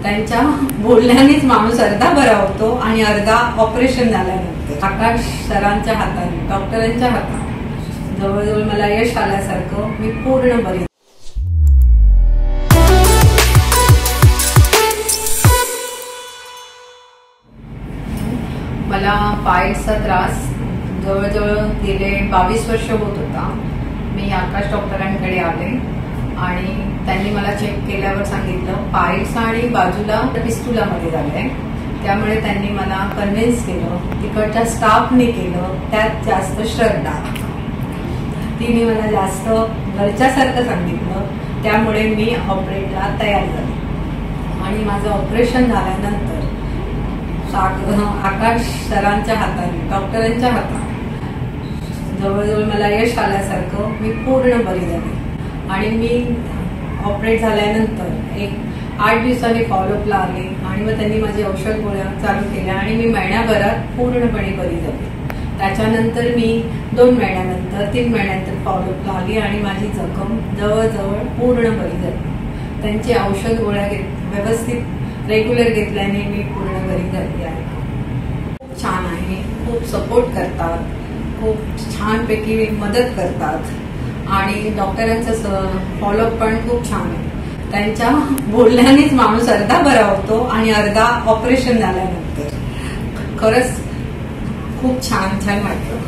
त्यांच्या बोलण्यानेच माणूस अर्धा बरा होतो आणि अर्धा ऑपरेशन झाल्यानंतर आकाश सरांच्या हाताने, डॉक्टरांच्या हाताने जवळजवळ मला यश आल्यासारखं मी पूर्ण बरी. मला पायचा त्रास जवळजवळ गेले 22 वर्ष होत होता. मी आकाश डॉक्टरांकडे आले आणि त्यांनी मला चेक केल्यावर सांगितलं पायल्स आणि बाजूला पिस्तुलामध्ये झालंय. त्यामुळे त्यांनी मला कन्व्हिन्स केलं, तिकडच्या स्टाफने केलं, त्यात जास्त श्रद्धा, तिने मला जास्त घरच्यासारखं सांगितलं. त्यामुळे मी ऑपरेटला तयार झाले आणि माझं ऑपरेशन झाल्यानंतर आकाश सरांच्या हाताने, डॉक्टरांच्या हाताने जवळजवळ मला यश आल्यासारखं मी पूर्ण बरी झाली. आणि मी ऑपरेट झाल्यानंतर एक 8 दिवसांनी फॉलोअपला आले आणि मग त्यांनी माझी औषध गोळ्या चालू केल्या आणि मी महिन्याभरात पूर्णपणे बरी झाली. त्याच्यानंतर मी 2 महिन्यानंतर 3 महिन्यानंतर फॉलोअपला आली आणि माझी जखम जवळजवळ पूर्ण बरी झाली. त्यांची औषध गोळ्या व्यवस्थित रेग्युलर घेतल्याने मी पूर्ण बरी झाली आहे. खूप छान आहे, खूप सपोर्ट करतात, खूप छानपैकी मदत करतात आणि डॉक्टरांचं फॉलोअप पण खूप छान आहे. त्यांच्या बोलण्यानेच माणूस अर्धा बरा होतो आणि अर्धा ऑपरेशन झाल्यानंतर. खरंच खूप छान वाटलं.